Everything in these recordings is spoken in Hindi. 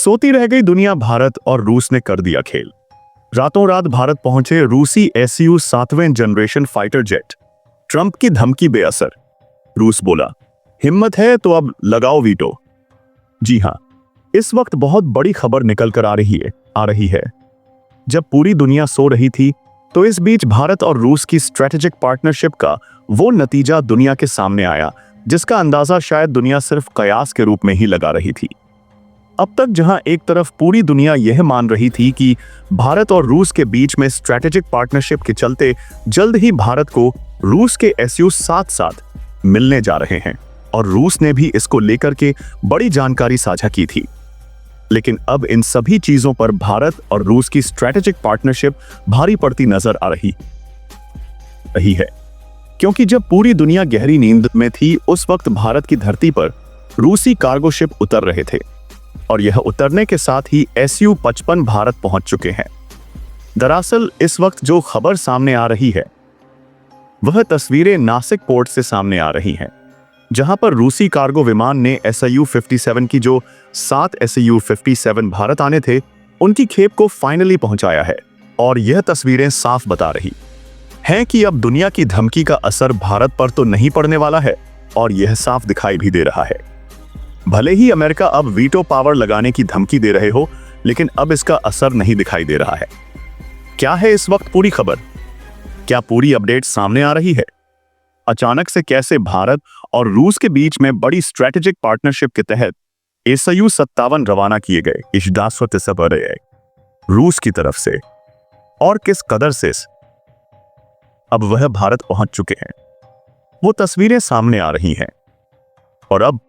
सोती रह गई दुनिया, भारत और रूस ने कर दिया खेल। रातों रात भारत पहुंचे रूसी SU 7वें जनरेशन फाइटर जेट। ट्रंप की धमकी बेअसर। रूस बोला, हिम्मत है तो अब लगाओ वीटो। जी हां, इस वक्त बहुत बड़ी खबर निकल कर आ रही है। जब पूरी दुनिया सो रही थी, तो इस बीच भारत और रूस की स्ट्रेटेजिक पार्टनरशिप का वो नतीजा दुनिया के सामने आया जिसका अंदाजा शायद दुनिया सिर्फ कयास के रूप में ही लगा रही थी। अब तक जहां एक तरफ पूरी दुनिया यह मान रही थी कि भारत और रूस के बीच में स्ट्रेटेजिक पार्टनरशिप के चलते जल्द ही भारत को रूस के SU 7 मिलने जा रहे हैं और रूस ने भी इसको लेकर के बड़ी जानकारी साझा की थी। लेकिन अब इन सभी चीजों पर भारत और रूस की स्ट्रेटेजिक पार्टनरशिप भारी पड़ती नजर आ रही है, क्योंकि जब पूरी दुनिया गहरी नींद में थी, उस वक्त भारत की धरती पर रूसी कार्गो शिप उतर रहे थे और यह उतरने के साथ ही SU 55 भारत पहुंच चुके हैं। दरअसल इस वक्त जो खबर सामने आ रही है वह तस्वीरें नासिक पोर्ट से सामने आ रही हैं, जहां पर रूसी कार्गो विमान ने SU 57 की जो 7 SU 57 भारत आने थे उनकी खेप को फाइनली पहुंचाया है। और यह तस्वीरें साफ बता रही हैं कि अब दुनिया की धमकी का असर भारत पर तो नहीं पड़ने वाला है, और यह साफ दिखाई भी दे रहा है। भले ही अमेरिका अब वीटो पावर लगाने की धमकी दे रहे हो, लेकिन अब इसका असर नहीं दिखाई दे रहा है। क्या है इस वक्त पूरी खबर? क्या पूरी अपडेट सामने आ रही है? अचानक से कैसे भारत और रूस के बीच में बड़ी स्ट्रेटेजिक पार्टनरशिप के तहत SU 57 रवाना किए गए रूस की तरफ से, और किस कदर से अब वह भारत पहुंच चुके हैं, वो तस्वीरें सामने आ रही हैं। और अब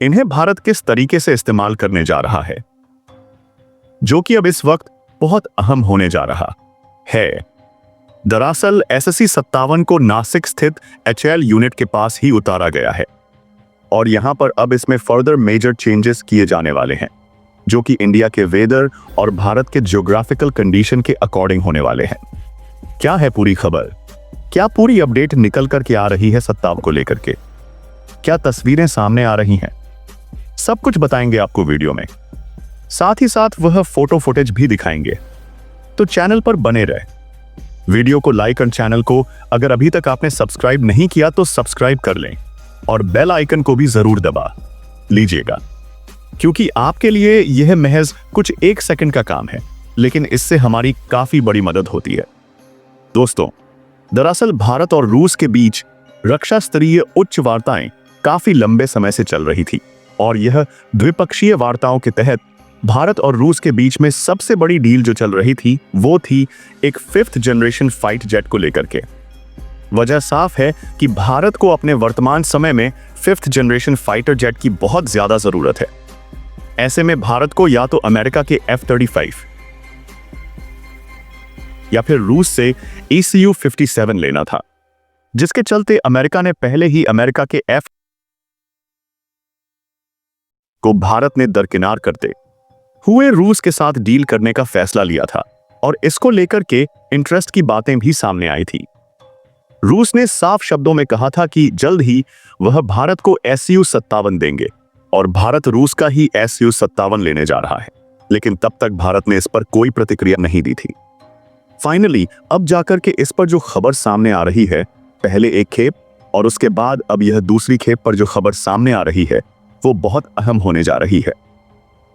इन्हें भारत किस तरीके से इस्तेमाल करने जा रहा है, जो कि अब इस वक्त बहुत अहम होने जा रहा है। दरअसल SSC 57 को नासिक स्थित HL यूनिट के पास ही उतारा गया है, और यहां पर अब इसमें फर्दर मेजर चेंजेस किए जाने वाले हैं, जो कि इंडिया के वेदर और भारत के ज्योग्राफिकल कंडीशन के अकॉर्डिंग होने वाले हैं। क्या है पूरी खबर? क्या पूरी अपडेट निकल करके आ रही है 57 को लेकर के? क्या तस्वीरें सामने आ रही हैं? सब कुछ बताएंगे आपको वीडियो में, साथ ही साथ वह फोटो फुटेज भी दिखाएंगे। तो चैनल पर बने रहे, वीडियो को लाइक और चैनल को अगर अभी तक आपने सब्सक्राइब नहीं किया तो सब्सक्राइब कर लें, और बेल आइकन को भी जरूर दबा लीजिएगा, क्योंकि आपके लिए यह महज कुछ 1 सेकंड का काम है, लेकिन इससे हमारी काफी बड़ी मदद होती है। दोस्तों, दरअसल भारत और रूस के बीच रक्षा स्तरीय उच्च वार्ताएं काफी लंबे समय से चल रही थी, और यह द्विपक्षीय वार्ताओं के तहत भारत और रूस के बीच में सबसे बड़ी डील जो चल रही थी वो थी एक 5th जनरेशन फाइट जेट को लेकर के। वजह साफ है कि भारत को अपने वर्तमान समय में 5th जनरेशन फाइटर जेट की बहुत ज्यादा जरूरत है। ऐसे में भारत को या तो अमेरिका के F-35 या फिर रूस से SU 57 लेना था, जिसके चलते अमेरिका ने पहले ही अमेरिका के F को भारत ने दरकिनार करते हुए रूस के साथ डील करने का फैसला लिया था, और इसको लेकर के इंटरेस्ट की बातें भी सामने आई थी। रूस ने साफ शब्दों में कहा था कि जल्द ही वह भारत को SU 57 देंगे, और भारत रूस का ही SU 57 लेने जा रहा है, लेकिन तब तक भारत ने इस पर कोई प्रतिक्रिया नहीं दी थी। फाइनली अब जाकर के इस पर जो खबर सामने आ रही है, पहले एक खेप और उसके बाद अब यह दूसरी खेप पर जो खबर सामने आ रही है वो बहुत अहम होने जा रही है।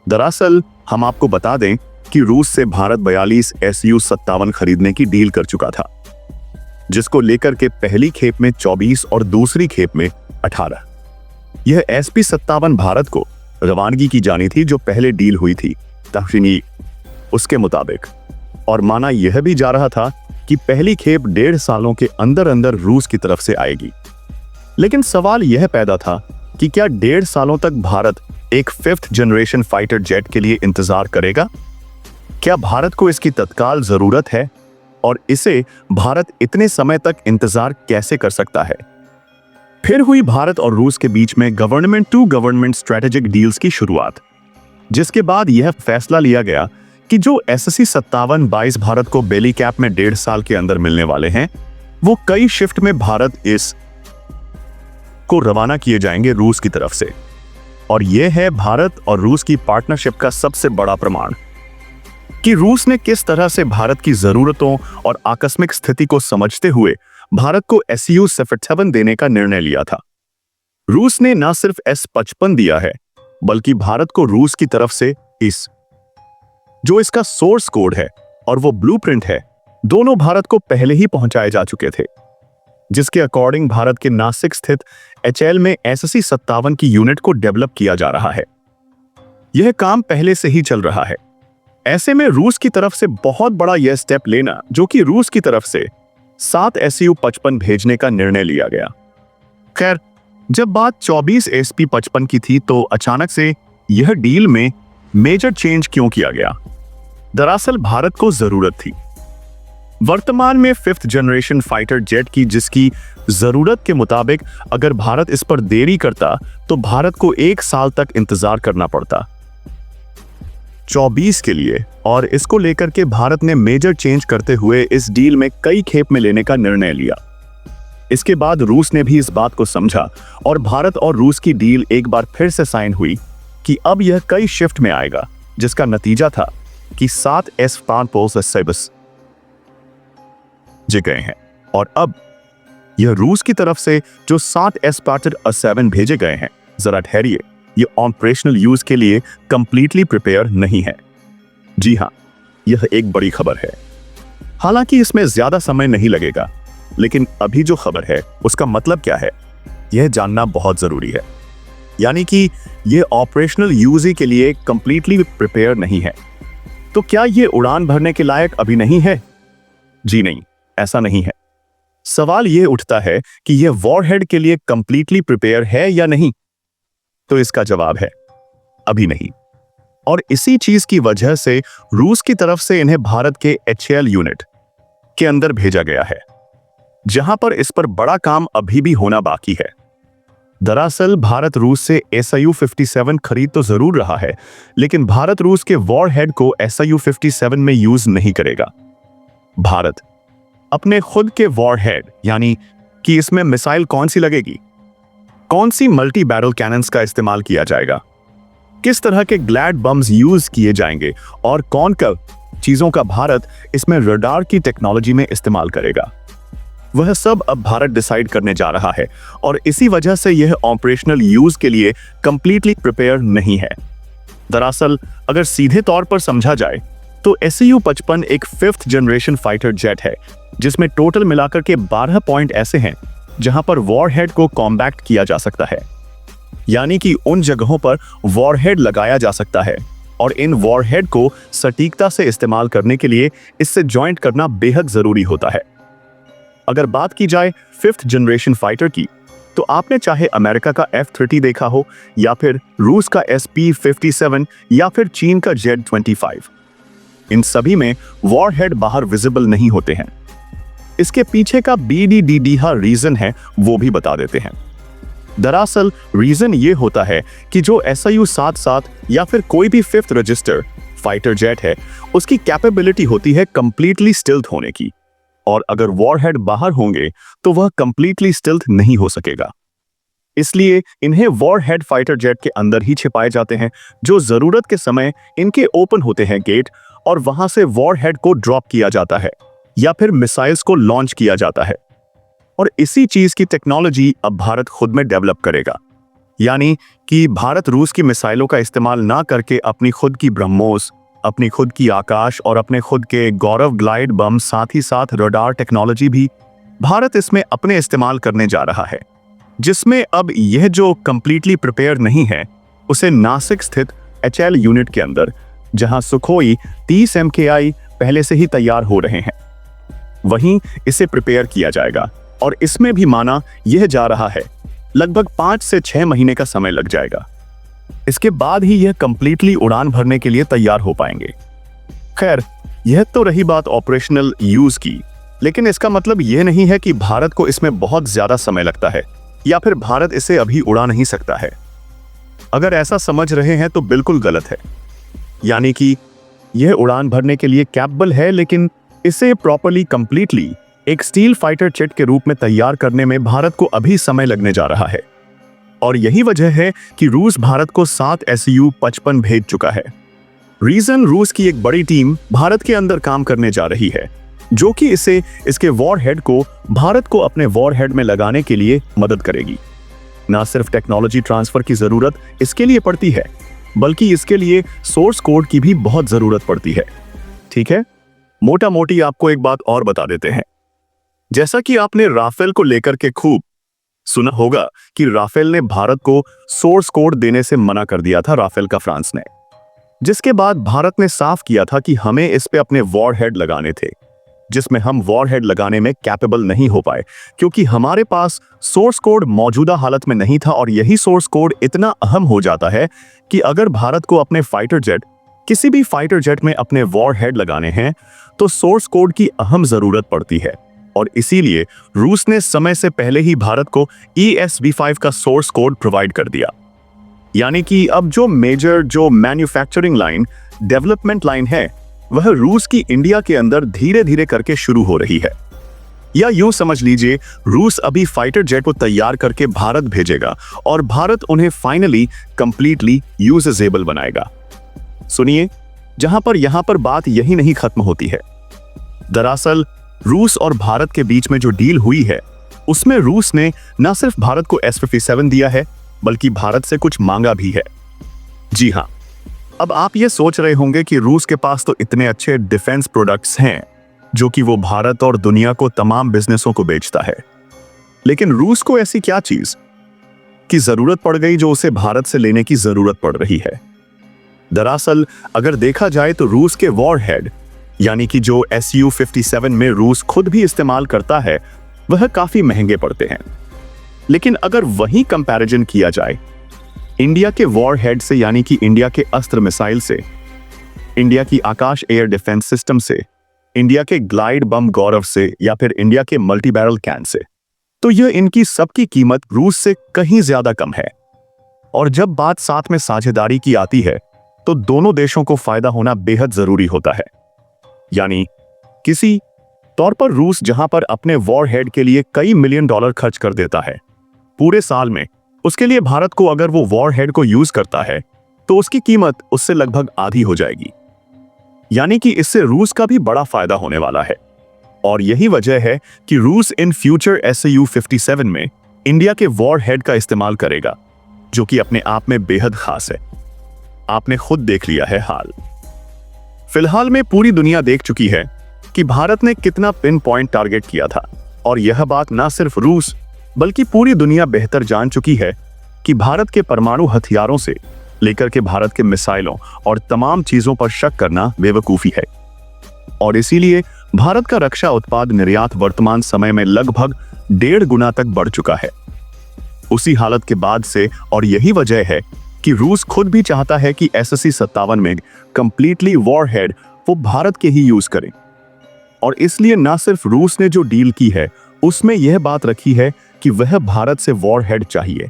दरअसल हम आपको बता दें कि रूस से भारत 42 SU 57 खरीदने की डील कर चुका था, जिसको लेकर के पहली खेप में 24 और दूसरी खेप में 18। यह SP 57 भारत को रवानगी की जानी थी जो पहले डील हुई थी तखनीक उसके मुताबिक, और माना यह भी जा रहा था कि पहली खेप 1.5 सालों के अंदर अंदर रूस की तरफ से आएगी। लेकिन सवाल यह पैदा था कि क्या 1.5 सालों तक भारत एक 5th जनरेशन फाइटर जेट के लिए इंतजार करेगा? क्या भारत को इसकी तत्काल जरूरत है, और इसे भारत इतने समय तक इंतजार कैसे कर सकता है? फिर हुई भारत और रूस के बीच में government to government strategic deals की शुरुआत, जिसके बाद यह फैसला लिया गया कि जो SSC 57-22 भारत को बेली कैप में 1.5 साल के अंदर मिलने वाले हैं, वो कई शिफ्ट में भारत इस को रवाना किए जाएंगे रूस की तरफ से। और यह है भारत और रूस की पार्टनरशिप का सबसे बड़ा प्रमाण कि रूस ने किस तरह से भारत की जरूरतों और आकस्मिक स्थिति को समझते हुए भारत को SU-57 देने का निर्णय लिया था। रूस ने न सिर्फ S-55 दिया है, बल्कि भारत को रूस की तरफ से इस जो इसका सोर्स कोड है और वो ब्लूप्रिंट है, दोनों भारत को पहले ही पहुंचाए जा चुके थे, जिसके अकॉर्डिंग भारत के नासिक स्थित HL में SSC-57 की यूनिट को डेवलप किया जा रहा है। यह काम पहले से ही चल रहा है। ऐसे में रूस की तरफ से बहुत बड़ा यह स्टेप लेना, जो कि रूस की तरफ से 7 SU-55 भेजने का निर्णय लिया गया। खैर, जब बात 24 SP-55 की थी तो अचानक से यह डील में मेजर चेंज क्यों किया गया? दरअसल भारत को जरूरत थी वर्तमान में 5th जनरेशन फाइटर जेट की, जिसकी जरूरत के मुताबिक अगर भारत इस पर देरी करता तो भारत को 1 साल तक इंतजार करना पड़ता 24 के लिए। और इसको लेकर के भारत ने मेजर चेंज करते हुए इस डील में कई खेप में लेने का निर्णय लिया। इसके बाद रूस ने भी इस बात को समझा और भारत और रूस की डील एक बार फिर से साइन हुई कि अब यह कई शिफ्ट में आएगा, जिसका नतीजा था कि 7 S-5 जे गए हैं। और अब यह रूस की तरफ से जो 7 S-7 भेजे गए हैं, जरा ठहरिए, ये ऑपरेशनल यूज के लिए कंप्लीटली प्रिपेयर नहीं है। जी हां, यह एक बड़ी खबर है। हालांकि इसमें ज्यादा समय नहीं लगेगा, लेकिन अभी जो खबर है उसका मतलब क्या है, यह जानना बहुत जरूरी है। यानी कि यह ऑपरेशनल यूज के लिए कंप्लीटली प्रिपेयर नहीं है। तो क्या यह उड़ान भरने के लायक अभी नहीं है? जी नहीं, ऐसा नहीं है। सवाल यह उठता है कि यह वॉरहेड के लिए कंप्लीटली प्रिपेयर है या नहीं? तो इसका जवाब है अभी नहीं। और इसी चीज की वजह से रूस की तरफ से इन्हें भारत के HL यूनिट के अंदर भेजा गया है, जहां पर इस पर बड़ा काम अभी भी होना बाकी है। दरअसल भारत रूस से SIU-57 खरीद तो जरूर रहा है, लेकिन भारत रूस के वॉरहेड को SIU-57 में यूज नहीं करेगा। भारत अपने खुद के वॉरहेड, यानी कि इसमें मिसाइल कौन सी लगेगी, कौन सी मल्टी बैरल कैनन्स का इस्तेमाल किया जाएगा, किस तरह के ग्लैड बम्स यूज किए जाएंगे और कौन कब चीजों का भारत इसमें रडार की टेक्नोलॉजी में इस्तेमाल करेगा, वह सब अब भारत डिसाइड करने जा रहा है। और इसी वजह से यह ऑपरेशनल यूज के लिए कंप्लीटली प्रिपेयर नहीं है। दरअसल अगर सीधे तौर पर समझा जाए तो SU-55 एक 5th जनरेशन फाइटर जेट है, जिसमें टोटल मिलाकर के 12 पॉइंट ऐसे हैं जहां पर वॉरहेड को कॉम्बैक्ट किया जा सकता है, यानी कि उन जगहों पर वॉरहेड लगाया जा सकता है। और इन वॉरहेड को सटीकता से इस्तेमाल करने के लिए इससे जॉइंट करना बेहद जरूरी होता है। अगर बात की जाए 5th जनरेशन फाइटर की, तो आपने चाहे अमेरिका का F-30 देखा हो, या फिर रूस का SP-57, या फिर चीन का Z-25, इन सभी में वॉरहेड बाहर विजिबल नहीं होते हैं। इसके पीछे का BDDDH रीजन है, वो भी बता देते हैं। दरअसल रीजन ये होता है कि जो SIU-77 या फिर कोई भी 5th रजिस्टर फाइटर जेट है, उसकी कैपेबिलिटी होती है कंप्लीटली स्टिल्थ होने की, और अगर वॉरहेड बाहर होंगे तो वह कंप्लीटली स्टिल्थ नहीं हो सकेगा। इसलिए इन्हें वॉरहेड फाइटर जेट के अंदर ही छिपाए जाते हैं, जो जरूरत के समय इनके ओपन होते हैं गेट, और वहां से वॉरहेड को ड्रॉप किया जाता है या फिर मिसाइल्स को लॉन्च किया जाता है। और इसी चीज की टेक्नोलॉजी अब भारत खुद में डेवलप करेगा, यानी कि भारत रूस की मिसाइलों का इस्तेमाल ना करके अपनी खुद की ब्रह्मोस, अपनी खुद की आकाश और अपने खुद के गौरव ग्लाइड बम, साथ ही साथ रडार टेक्नोलॉजी भी भारत इसमें अपने इस्तेमाल करने जा रहा है, जिसमें अब यह जो कंप्लीटली प्रिपेयर नहीं है, उसे नासिक स्थित HL यूनिट के अंदर, जहां सुखोई 30 MKI पहले से ही तैयार हो रहे हैं, वहीं इसे प्रिपेयर किया जाएगा। और इसमें भी माना यह जा रहा है लगभग 5 से 6 महीने का समय लग जाएगा। इसके बाद ही यह कंप्लीटली उड़ान भरने के लिए तैयार हो पाएंगे। खैर, यह तो रही बात ऑपरेशनल यूज की, लेकिन इसका मतलब यह नहीं है कि भारत को इसमें बहुत ज्यादा समय लगता है या फिर भारत इसे अभी उड़ा नहीं सकता है। अगर ऐसा समझ रहे हैं तो बिल्कुल गलत है। यानी कि यह उड़ान भरने के लिए कैपेबल है, लेकिन इसे प्रॉपर्ली कंप्लीटली एक स्टील फाइटर जेट के रूप में तैयार करने में भारत को अभी समय लगने जा रहा है। और यही वजह है कि रूस भारत को 7 Su-55 भेज चुका है। रीजन, रूस की एक बड़ी टीम भारत के अंदर काम करने जा रही है, जो कि इसे इसके वॉरहेड को भारत को अपने वॉरहेड में लगाने के लिए मदद करेगी। ना सिर्फ टेक्नोलॉजी ट्रांसफर की जरूरत इसके लिए पड़ती है, बल्कि इसके लिए सोर्स कोड की भी बहुत जरूरत पड़ती है। ठीक है, मोटा मोटी आपको एक बात और बता देते हैं। जैसा कि आपने राफेल को लेकर के खूब सुना होगा कि राफेल ने भारत को सोर्स कोड देने से मना कर दिया था, राफेल का फ्रांस ने, जिसके बाद भारत ने साफ किया था कि हमें इस पे अपने वॉरहेड लगाने थे, जिसमें हम वॉरहेड लगाने में कैपेबल नहीं हो पाए क्योंकि हमारे पास सोर्स कोड मौजूदा हालत में नहीं था। और यही सोर्स कोड इतना अहम हो जाता है कि अगर भारत को अपने फाइटर जेट, किसी भी फाइटर जेट में अपने वॉरहेड लगाने हैं तो सोर्स कोड की अहम जरूरत पड़ती है। और इसीलिए रूस ने समय से पहले ही भारत को ESV5 का सोर्स कोड प्रोवाइड कर दिया। यानी कि अब जो major manufacturing line, development line है, वह रूस की इंडिया के अंदर धीरे धीरे करके शुरू हो रही है। या यूं समझ लीजिए, रूस अभी फाइटर जेट को तैयार करके भारत भेजेगा और भारत उन्हें फाइनली कंप्लीटली यूजेबल बनाएगा। सुनिए, यहां पर बात यही नहीं खत्म होती है। दरअसल रूस और भारत के बीच में जो डील हुई है, उसमें रूस ने न सिर्फ भारत को S-57 दिया है, बल्कि भारत से कुछ मांगा भी है। जी हां, अब आप ये सोच रहे होंगे कि रूस के पास तो इतने अच्छे डिफेंस प्रोडक्ट्स हैं जो कि वो भारत और दुनिया को तमाम बिजनेसों को बेचता है, लेकिन रूस को ऐसी क्या चीज की जरूरत पड़ गई जो उसे भारत से लेने की जरूरत पड़ रही है। दरअसल अगर देखा जाए तो रूस के वॉरहेड, यानी कि जो Su-57 में रूस खुद भी इस्तेमाल करता है, वह काफी महंगे पड़ते हैं। लेकिन अगर वही कंपैरिजन किया जाए इंडिया के वॉरहेड से, यानी कि इंडिया के अस्त्र मिसाइल से, इंडिया की आकाश एयर डिफेंस सिस्टम से, इंडिया के ग्लाइड बम गौरव से, या फिर इंडिया के मल्टी बैरल कैन से, तो यह इनकी सबकी कीमत रूस से कहीं ज्यादा कम है। और जब बात साथ में साझेदारी की आती है तो दोनों देशों को फायदा होना बेहद जरूरी होता है। यानी किसी तौर पर रूस जहां पर अपने वॉरहेड के लिए कई मिलियन डॉलर खर्च कर देता है पूरे साल में, उसके लिए भारत को अगर वो वॉरहेड को यूज करता है तो उसकी कीमत उससे लगभग आधी हो जाएगी। यानी कि इससे रूस का भी बड़ा फायदा होने वाला है। और यही वजह है कि रूस इन फ्यूचर Su-57 में इंडिया के वॉरहेड का इस्तेमाल करेगा, जो कि अपने आप में बेहद खास है। आपने खुद देख लिया है हाल फिलहाल में पूरी दुनिया देख चुकी है कि भारत ने कितना पिन पॉइंट टारगेट किया था। और यह बात ना सिर्फ रूस बल्कि पूरी दुनिया बेहतर जान चुकी है कि भारत के परमाणु हथियारों से लेकर के भारत के मिसाइलों और तमाम चीजों पर शक करना बेवकूफी है। और इसीलिए भारत का रक्षा उत्पाद निर्यात वर्तमान समय में लगभग 1.5 गुना तक बढ़ चुका है उसी हालत के बाद से। और यही वजह है कि रूस खुद भी चाहता है कि SSC-57 में कंप्लीटली वॉरहेड वो भारत के ही यूज करें। और इसलिए ना सिर्फ रूस ने जो डील की है उसमें यह बात रखी है कि वह भारत से वॉरहेड चाहिए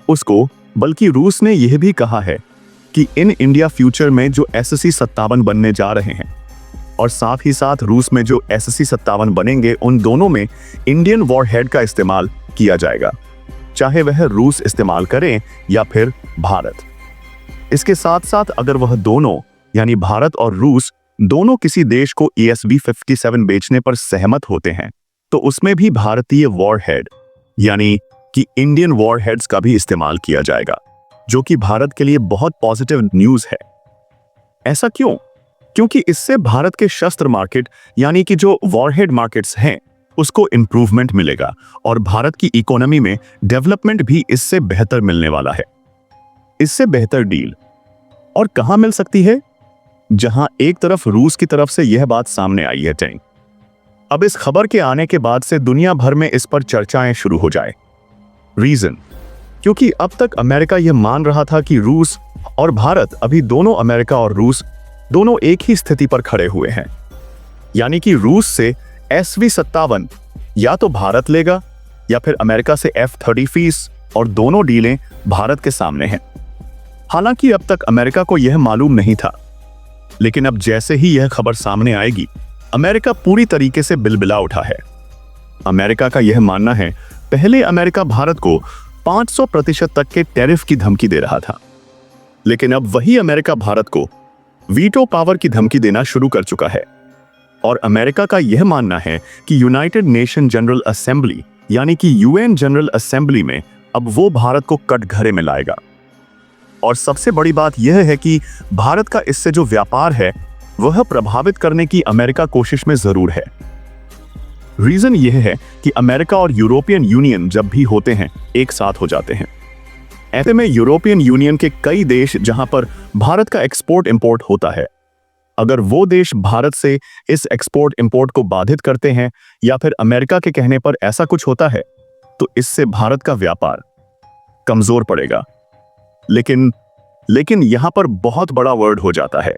उसको, बल्कि रूस ने यह भी कहा है कि इन इंडिया फ्यूचर में जो SSC-57 बनने जा रहे हैं और साथ ही साथ रूस में जो SSC-57 बनेंगे, उन दोनों में इंडियन वॉरहेड का इस्तेमाल किया जाएगा, चाहे वह रूस इस्तेमाल करें या फिर भारत। इसके साथ साथ अगर वह दोनों यानी भारत और रूस दोनों किसी देश को ESV-57 बेचने पर सहमत होते हैं तो उसमें भी भारतीय वॉरहेड यानी कि इंडियन वॉरहेड्स का भी इस्तेमाल किया जाएगा, जो कि भारत के लिए बहुत पॉजिटिव न्यूज है। ऐसा क्यों? क्योंकि इससे भारत के शस्त्र मार्केट यानी कि जो वॉरहेड मार्केट्स हैं उसको इंप्रूवमेंट मिलेगा और भारत की इकोनॉमी में डेवलपमेंट भी इससे बेहतर मिलने वाला है। इससे बेहतर डील और कहां मिल सकती है? जहां एक तरफ रूस की तरफ से यह बात सामने आई है टैंक, अब इस खबर के आने के बाद से दुनिया भर में इस पर चर्चाएं शुरू हो जाए। रीजन, क्योंकि अब तक अमेरिका यह मान रहा था कि रूस और भारत, अभी दोनों अमेरिका और रूस दोनों एक ही स्थिति पर खड़े हुए हैं। यानी कि रूस से SV-57 या तो भारत लेगा या फिर अमेरिका से F-35 और दोनों डीलें भारत के सामने हैं। हालांकि अब तक अमेरिका को यह मालूम नहीं था, लेकिन अब जैसे ही यह खबर सामने आएगी अमेरिका पूरी तरीके से बिलबिला उठा है। अमेरिका का यह मानना है, पहले अमेरिका भारत को 500% तक के टैरिफ की धमकी दे रहा था। लेकिन अब वही अमेरिका भारत को वीटो पावर की धमकी देना शुरू कर चुका है और अमेरिका का यह मानना है कि यूनाइटेड नेशन जनरल असेंबली यानी कि यूएन जनरल असेंबली में अब वो भारत को कटघरे में लाएगा। और सबसे बड़ी बात यह है कि भारत का इससे जो व्यापार है वह प्रभावित करने की अमेरिका कोशिश में जरूर है। रीजन यह है कि अमेरिका और यूरोपियन यूनियन जब भी होते हैं एक साथ हो जाते हैं। ऐसे में यूरोपियन यूनियन के कई देश जहां पर भारत का एक्सपोर्ट इंपोर्ट होता है, अगर वो देश भारत से इस एक्सपोर्ट इंपोर्ट को बाधित करते हैं या फिर अमेरिका के कहने पर ऐसा कुछ होता है तो इससे भारत का व्यापार कमजोर पड़ेगा। लेकिन यहां पर बहुत बड़ा वर्ड हो जाता है।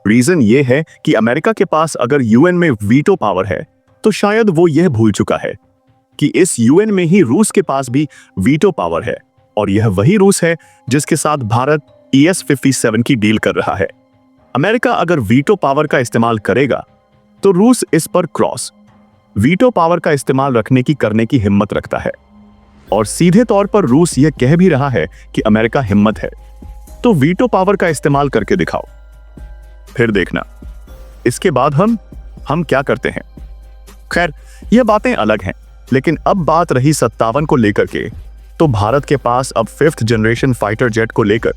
रीजन ये है कि अमेरिका के पास अगर यूएन में वीटो पावर है तो शायद वो यह भूल चुका है कि इस यूएन में ही रूस के पास भी वीटो पावर है और यह वही रूस है जिसके साथ भारत ES-57 की डील कर रहा है। अमेरिका अगर वीटो पावर का इस्तेमाल करेगा तो रूस इस पर क्रॉस वीटो पावर का इस्तेमाल करने की हिम्मत रखता है और सीधे तौर पर रूस यह कह भी रहा है कि अमेरिका हिम्मत है तो वीटो पावर का इस्तेमाल करके दिखाओ, फिर देखना इसके बाद हम क्या करते हैं। खैर यह बातें अलग हैं, लेकिन अब बात रही 57 को लेकर के, तो भारत के पास अब 5th जनरेशन फाइटर जेट को लेकर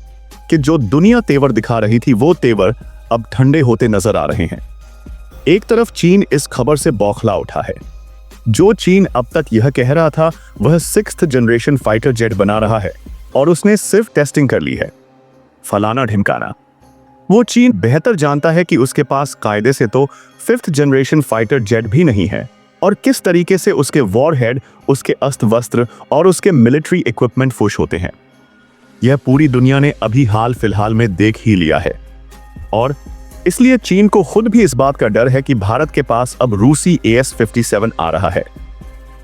कि जो दुनिया तेवर दिखा रही थी वो तेवर अब ठंडे होते नजर आ रहे हैं। एक तरफ चीन इस खबर से बौखला उठा है। जो चीन अब तक यह कह रहा था वह 6th जनरेशन फाइटर जेट बना रहा है और उसने सिर्फ टेस्टिंग कर ली है, फलाना ढिमकाना। वो चीन बेहतर जानता है कि उसके पास कायदे से तो 5th जनरेशन फाइटर जेट भी नहीं है और किस तरीके से उसके वॉरहेड, उसके अस्त्र वस्त्र और उसके मिलिट्री इक्विपमेंट फुश होते हैं। यह पूरी दुनिया ने अभी हाल फिलहाल में देख ही लिया है और इसलिए चीन को खुद भी इस बात का डर है कि भारत के पास अब रूसी AS-57 आ रहा है।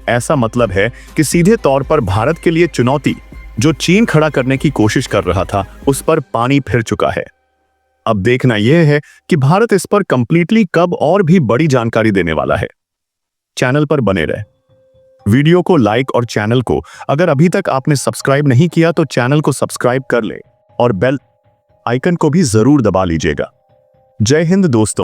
ऐसा मतलब है कि सीधे तौर पर भारत के लिए चुनौती जो चीन खड़ा करने की कोशिश कर रहा था उस पर पानी फिर चुका है। अब देखना यह है कि भारत इस पर कंप्लीटली कब और भी बड़ी जानकारी देने वाला है। चैनल पर बने रहे, वीडियो को लाइक और चैनल को अगर अभी तक आपने सब्सक्राइब नहीं किया तो चैनल को सब्सक्राइब कर ले और बेल आइकन को भी जरूर दबा लीजिएगा। जय हिंद दोस्तों।